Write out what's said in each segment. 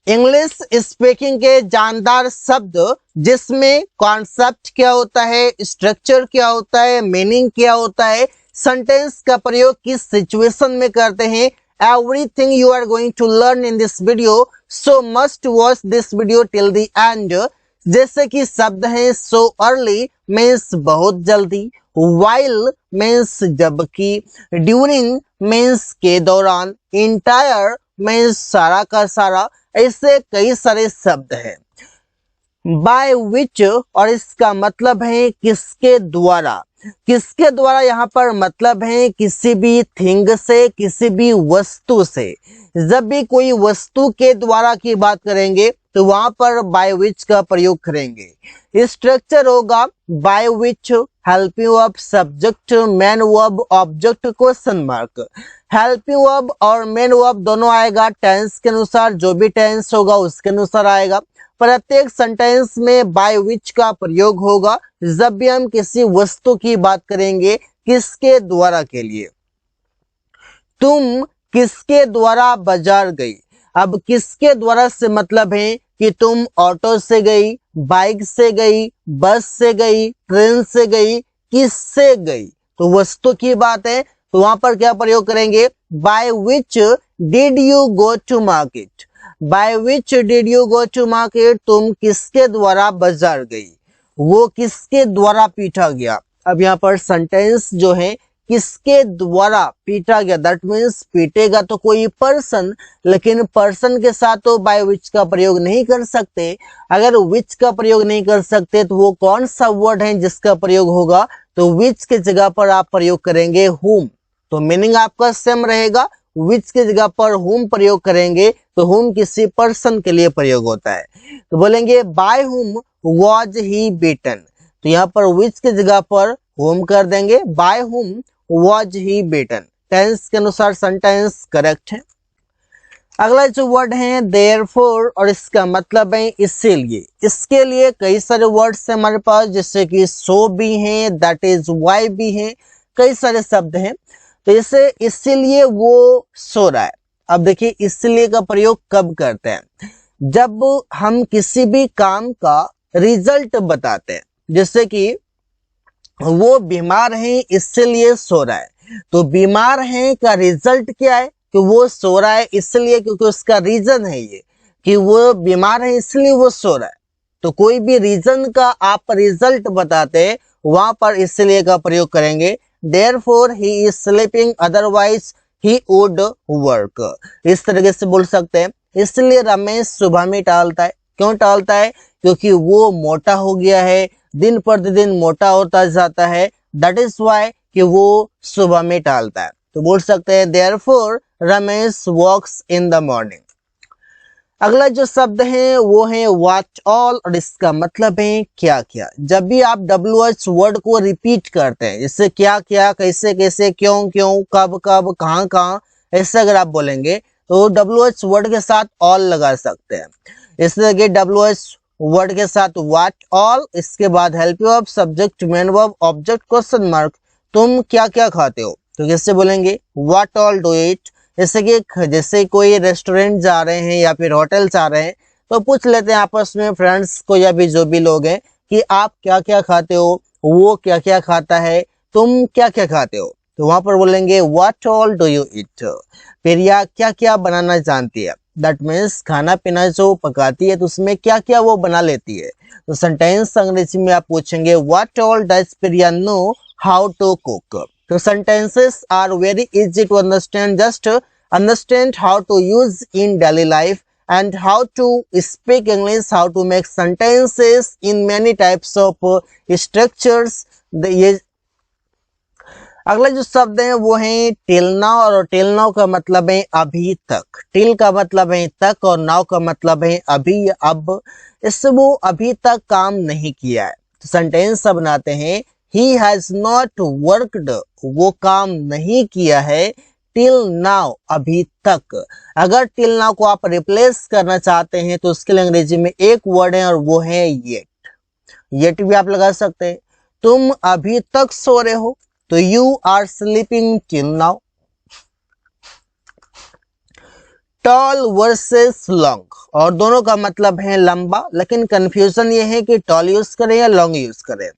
English speaking के जानदार शब्द जिसमें कॉन्सेप्ट क्या होता है, स्ट्रक्चर क्या होता है, मीनिंग क्या होता है, सेंटेंस का प्रयोग किस सिचुएशन में करते हैं, everything you are going to learn in this video, so must watch this video till the end. जैसे कि शब्द हैं सो अर्ली मीन्स बहुत जल्दी, वाइल मीन्स जबकि, ड्यूरिंग मीन्स के दौरान, इंटायर मीन्स सारा का सारा, ऐसे कई सारे शब्द हैं। बाय विच और इसका मतलब है किसके द्वारा। किसके द्वारा यहाँ पर मतलब है किसी भी थिंग से, किसी भी वस्तु से। जब भी कोई वस्तु के द्वारा की बात करेंगे तो वहां पर बाय विच का प्रयोग करेंगे। स्ट्रक्चर होगा by which, helping verb, subject, main verb, object, question mark. Helping verb और मेन वर्ब दोनों आएगा टेंस के अनुसार, जो भी टेंस होगा उसके अनुसार आएगा। प्रत्येक सेंटेंस में बाय विच का प्रयोग होगा जब भी हम किसी वस्तु की बात करेंगे किसके द्वारा के लिए। तुम किसके द्वारा बाजार गई। अब किसके द्वारा से मतलब है कि तुम ऑटो से गई, बाइक से गई, बस से गई, ट्रेन से गई, किससे गई, तो वस्तु की बात है तो वहां पर क्या प्रयोग करेंगे, by which did you go to market. By which did you go to market, तुम किसके द्वारा बाजार गई, वो किसके द्वारा पीटा गया। अब यहाँ पर सेंटेंस जो है किसके द्वारा पीटा गया, दैट मीन्स पीटेगा तो कोई पर्सन, लेकिन पर्सन के साथ तो बाय विच का प्रयोग नहीं कर सकते। अगर विच का प्रयोग नहीं कर सकते तो वो कौन सा वर्ड है जिसका प्रयोग होगा, तो विच के जगह पर आप प्रयोग करेंगे हुम। तो मीनिंग आपका सेम रहेगा, विच के जगह पर हुम प्रयोग करेंगे तो हुम किसी पर्सन के लिए प्रयोग होता है। तो बोलेंगे by whom was he beaten, तो यहाँ पर विच के जगह पर हुम कर देंगे, by whom was he beaten. Tense के अनुसार सेंटेंस करेक्ट है। अगला जो वर्ड है देयरफॉर और इसका मतलब है इसीलिए। इसके लिए कई सारे वर्ड्स हैं हमारे पास, जैसे कि सो भी हैं, दैट इज वाई भी हैं, कई सारे शब्द हैं। तो इसे इसीलिए वो सो रहा है। अब देखिए इसलिए का प्रयोग कब करते हैं, जब हम किसी भी काम का रिजल्ट बताते हैं। जैसे कि वो बीमार है इसलिए सो रहा है, तो बीमार है का रिजल्ट क्या है कि वो सो रहा है इसलिए, क्योंकि उसका रीजन है ये कि वो बीमार है इसलिए वो सो रहा है। तो कोई भी रीजन का आप रिजल्ट बताते हैं वहां पर इसलिए का प्रयोग करेंगे। Therefore he is sleeping otherwise he would work, इस तरीके से बोल सकते हैं। इसलिए रमेश सुबह में टालता है। क्यों टालता है, क्योंकि वो मोटा हो गया है, दिन प्रतिदिन मोटा होता जाता है, दैट इज वाई कि वो सुबह में टालता है। तो बोल सकते हैं therefore Ramesh walks in the morning. अगला जो शब्द है वो है व्हाट ऑल और इसका मतलब है क्या क्या। जब भी आप WH वर्ड को रिपीट करते हैं, जैसे क्या क्या, कैसे कैसे, क्यों क्यों, कब कब, कहां कहां, ऐसे अगर आप बोलेंगे तो WH वर्ड के साथ ऑल लगा सकते हैं। इसलिए कि WH वर्ड के साथ व्हाट ऑल, इसके बाद help verb, subject, main verb, object, question mark. तुम क्या क्या खाते हो, तो कैसे बोलेंगे व्हाट ऑल डू इट। जैसे कोई रेस्टोरेंट जा रहे हैं या फिर होटल जा रहे हैं तो पूछ लेते हैं आपस में फ्रेंड्स को या भी जो भी लोग हैं कि आप क्या क्या खाते हो, वो क्या क्या खाता है, तुम क्या क्या खाते हो, तो वहां पर बोलेंगे what all do you eat. फिर या क्या क्या बनाना जानती है, दैट मीन्स खाना पीना जो पकाती है तो उसमें क्या क्या वो बना लेती है। तो सेंटेंस अंग्रेजी में आप पूछेंगे what all does Priya know how to cook. तो sentences are very easy to understand. Just understand how to use in daily life and how to speak English, how to make sentences in many types of structures. ये अगला जो शब्द है वो है till now और till now का मतलब है अभी तक। टिल का मतलब है तक और नाउ का मतलब है अभी, अब। इससे वो अभी तक काम नहीं किया है। तो सेंटेंस बनाते हैं he has not worked, वो काम नहीं किया है, till now, अभी तक। अगर till now को आप रिप्लेस करना चाहते हैं तो उसके लिए अंग्रेजी में एक वर्ड है और वो है yet। yet भी आप लगा सकते हैं। तुम अभी तक सो रहे हो, तो you are sleeping till now। Tall versus long, और दोनों का मतलब है लंबा, लेकिन कंफ्यूजन ये है कि टॉल यूज करें या लॉन्ग यूज करें।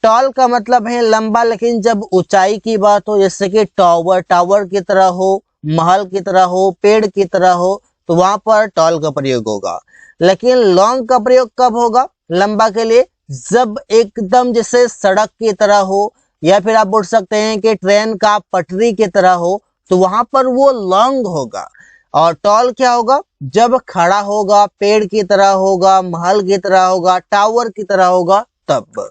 टॉल का मतलब है लंबा, लेकिन जब ऊंचाई की बात हो, जैसे कि टावर की तरह हो, महल की तरह हो, पेड़ की तरह हो, तो वहां पर टॉल का प्रयोग होगा। लेकिन लॉन्ग का प्रयोग कब होगा लंबा के लिए? जब एकदम जैसे सड़क की तरह हो, या फिर आप बोल सकते हैं कि ट्रेन का पटरी की तरह हो, तो वहां पर वो लॉन्ग होगा। और टॉल क्या होगा? जब खड़ा होगा, पेड़ की तरह होगा, महल की तरह होगा, टावर की तरह होगा, तब।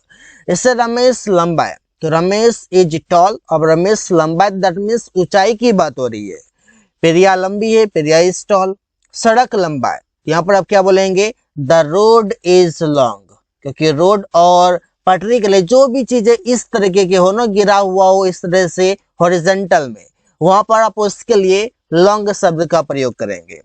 इससे रमेश लंबा है, तो रमेश इज टॉल। अब रमेश लंबा है, दैट मीन्स ऊंचाई की बात हो रही है। प्रिया लंबी है, प्रिया इज टॉल। सड़क लंबा है, यहाँ पर आप क्या बोलेंगे? द रोड इज लॉन्ग, क्योंकि रोड और पटरी के लिए जो भी चीजें इस तरीके के हो ना, गिरा हुआ हो इस तरह से हॉरिजॉन्टल में, वहां पर आप उसके लिए लॉन्ग शब्द का प्रयोग करेंगे।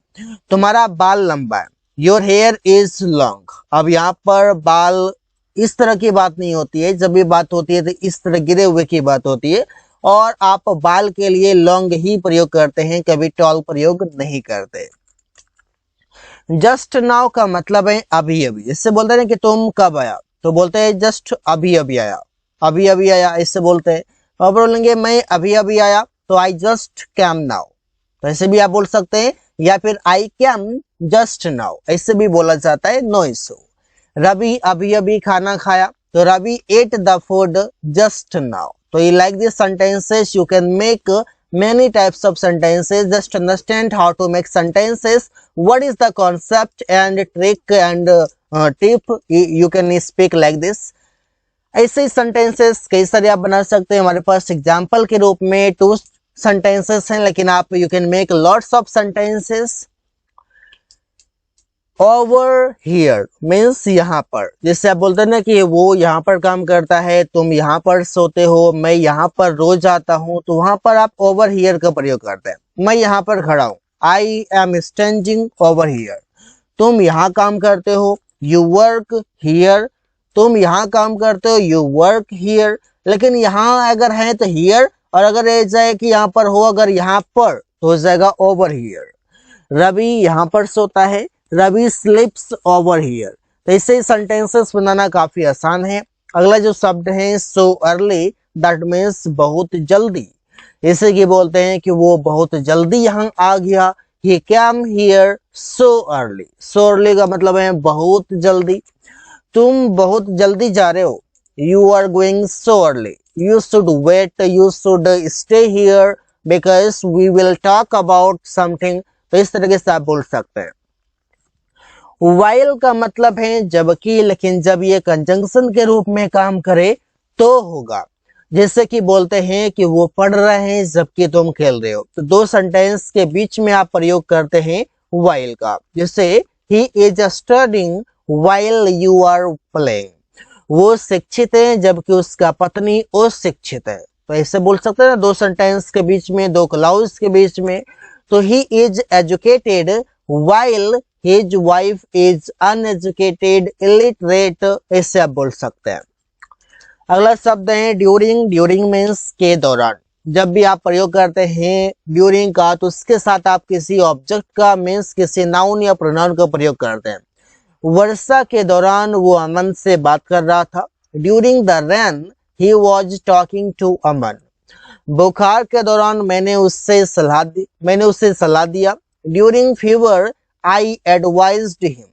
तुम्हारा बाल लंबा है, योर हेयर इज लॉन्ग। अब यहाँ पर बाल इस तरह की बात नहीं होती है, जब भी बात होती है तो इस तरह गिरे हुए की बात होती है, और आप बाल के लिए लॉन्ग ही प्रयोग करते हैं, कभी टॉल प्रयोग नहीं करते। जस्ट नाउ का मतलब है अभी अभी। इससे बोलते हैं कि तुम कब आया, तो बोलते हैं जस्ट अभी अभी आया, अभी अभी आया, इससे बोलते हैं। और बोलेंगे मैं अभी अभी आया, तो आई जस्ट कैम नाउ, तो ऐसे भी आप बोल सकते हैं। या फिर आई कैम जस्ट नाउ, ऐसे भी बोला जाता है, नो इशू। रवि अभी अभी खाना खाया, तो Ravi ate the food just now. तो you like these sentences, you can make many types of sentences. Just understand how to make sentences, what is the concept and trick and tip, you can speak like this. ऐसे ही sentences कई सारे आप बना सकते हैं। हमारे पास example के रूप में 2 sentences हैं, लेकिन आप you can make lots of sentences. Over here means यहाँ पर, जैसे आप बोलते हैं ना कि वो यहाँ पर काम करता है, तुम यहाँ पर सोते हो, मैं यहाँ पर रोज आता हूँ, तो वहां पर आप ओवर हियर का प्रयोग करते हैं। मैं यहाँ पर खड़ा हूँ, I am standing over here. तुम यहाँ काम करते हो, यू वर्क हियर। तुम यहाँ काम करते हो, यू वर्क हियर। लेकिन यहाँ अगर है तो हियर, और अगर ये जाए कि यहाँ पर हो, अगर यहाँ पर, तो हो जाएगा ओवर हियर। रवि यहाँ पर सोता है, रवि स्लीप्स ओवर हियर। तो इससे सेंटेंसेस बनाना काफी आसान है। अगला जो शब्द है सो अर्ली, दैट मीन्स बहुत जल्दी। इसे की बोलते हैं कि वो बहुत जल्दी यहाँ आ गया, ही cam here so early. So early का मतलब है बहुत जल्दी। तुम बहुत जल्दी जा रहे हो, you are going so early. You should wait, you should stay here because we will talk about something. तो इस तरीके से आप बोल सकते हैं। वाइल का मतलब है जबकि, लेकिन जब ये कंजंक्शन के रूप में काम करे तो होगा। जैसे कि बोलते हैं कि वो पढ़ रहे हैं जबकि तुम खेल रहे हो, तो 2 सेंटेंस के बीच में आप प्रयोग करते हैं वाइल का। जैसे ही is studying while you are playing. वो शिक्षित है जबकि उसका पत्नी अशिक्षित है। तो ऐसे बोल सकते हैं ना, 2 सेंटेंस के बीच में, 2 क्लाउज के बीच में। तो he is educated while his wife is uneducated, illiterate, ऐसे आप बोल सकते हैं। अगला शब्द है ड्यूरिंग। ड्यूरिंग मीन्स के दौरान। जब भी आप प्रयोग करते हैं ड्यूरिंग का, तो उसके साथ आप किसी ऑब्जेक्ट का मीन्स किसी नाउन या प्रोनाउन का प्रयोग करते हैं। वर्षा के दौरान वो अमन से बात कर रहा था। During the rain he was talking to Aman. बुखार के दौरान मैंने उससे सलाह दिया। During fever I advised him.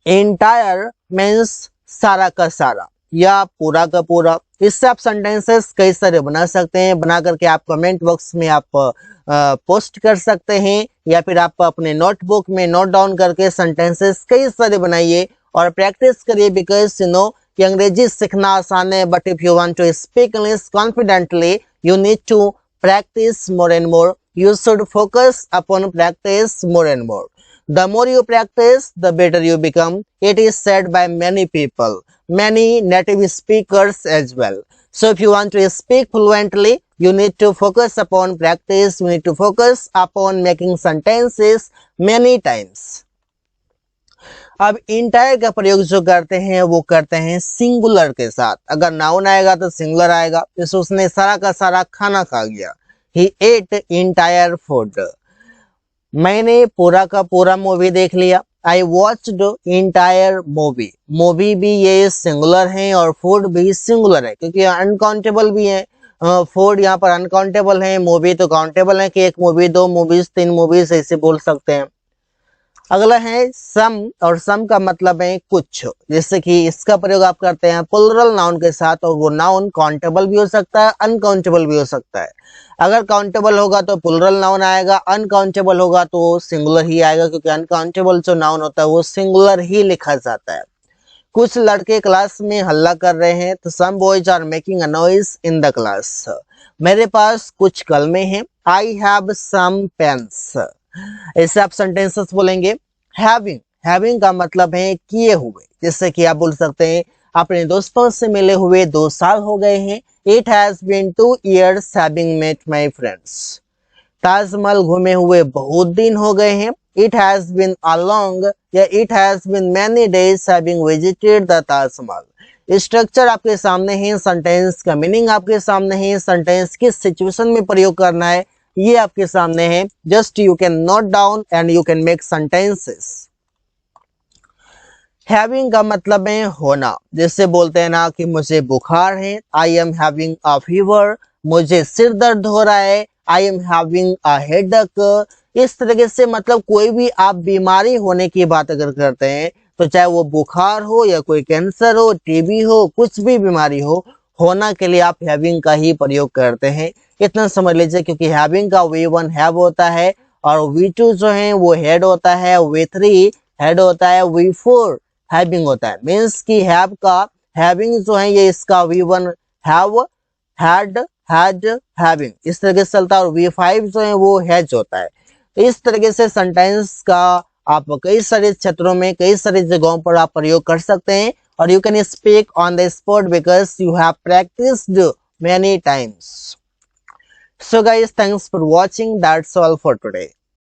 Entire means सारा का सारा या पूरा का पूरा। इससे आप सेंटेंसेस कई सारे बना सकते हैं। बना करके आप कमेंट बॉक्स में आप पोस्ट कर सकते हैं, या फिर आप अपने नोटबुक में नोट डाउन करके सेंटेंसेस कई सारे बनाइए और प्रैक्टिस करिए। बिकॉज यू नो कि अंग्रेजी सीखना आसान है, but if you want to speak English confidently you need to practice more and more. You should focus upon practice more and more. The more you practice, the better you become. It is said by many people, many native speakers as well. So if you want to speak fluently, you need to focus upon practice. You need to focus upon making sentences many times. अब entire का प्रयोग जो करते हैं वो करते हैं singular के साथ। अगर नाउन आएगा तो सिंगुलर आएगा। जैसे उसने सारा का सारा खाना खा गया, ही एट इंटायर फूड। मैंने पूरा का पूरा मूवी देख लिया। I watched entire movie. Movie भी ये सिंगुलर है और फूड भी सिंगुलर है, क्योंकि अनकाउंटेबल भी है। फूड यहाँ पर अनकाउंटेबल है, मूवी तो काउंटेबल है कि एक मूवी, दो मूवीज, तीन मूवीज ऐसे बोल सकते हैं। अगला है सम, और सम का मतलब है कुछ। जैसे कि इसका प्रयोग आप करते हैं प्लुरल नाउन के साथ, और वो नाउन काउंटेबल भी हो सकता है, अनकाउंटेबल भी हो सकता है। अगर काउंटेबल होगा तो प्लुरल नाउन आएगा, अनकाउंटेबल होगा तो सिंगुलर ही आएगा, क्योंकि अनकाउंटेबल जो नाउन होता है वो सिंगुलर ही लिखा जाता है। कुछ लड़के क्लास में हल्ला कर रहे हैं, तो some boys are making a noise in the class. मेरे पास कुछ कलमे हैं। I have some pens. ऐसे आप सेंटेंसेस बोलेंगे। हैविंग का मतलब है किए हुए। जैसे कि आप बोल सकते हैं अपने दोस्तों से मिले हुए 2 साल हो गए हैं। It has been 2 years having met my friends. Taj Mahal घूमे हुए बहुत दिन हो गए हैं। It has been a long या it has been many days having visited the Taj Mahal. Structure आपके सामने है, सेंटेंस का मीनिंग आपके सामने है, सेंटेंस किस सिचुएशन में प्रयोग करना है ये आपके सामने है। Just you can note down and you can make sentences. Having का मतलब है होना। जैसे बोलते हैं ना कि मुझे बुखार है, I am having a fever. मुझे सिर दर्द हो रहा है, I am having a headache. इस तरीके से मतलब कोई भी आप बीमारी होने की बात अगर करते हैं, तो चाहे वो बुखार हो या कोई कैंसर हो, टीबी हो, कुछ भी बीमारी हो, होना के लिए आप हैविंग का ही प्रयोग करते हैं। इतना समझ लीजिए, क्योंकि हैविंग का V1 हैव होता है, और V2 जो है वो हेड होता है, V3 हेड होता है, V4 हैविंग होता है। मीन्स कि हैव का हैविंग जो है ये इसका V1 have, had, had, having इस तरीके से चलता है, और V5 जो है वो हैज होता है। तो इस तरीके से सेंटेंस का आप कई सारे क्षेत्रों में, कई सारी जगहों पर आप प्रयोग कर सकते हैं, और you can speak on the spot because you have practised many times. So guys, thanks for watching. That's all for today.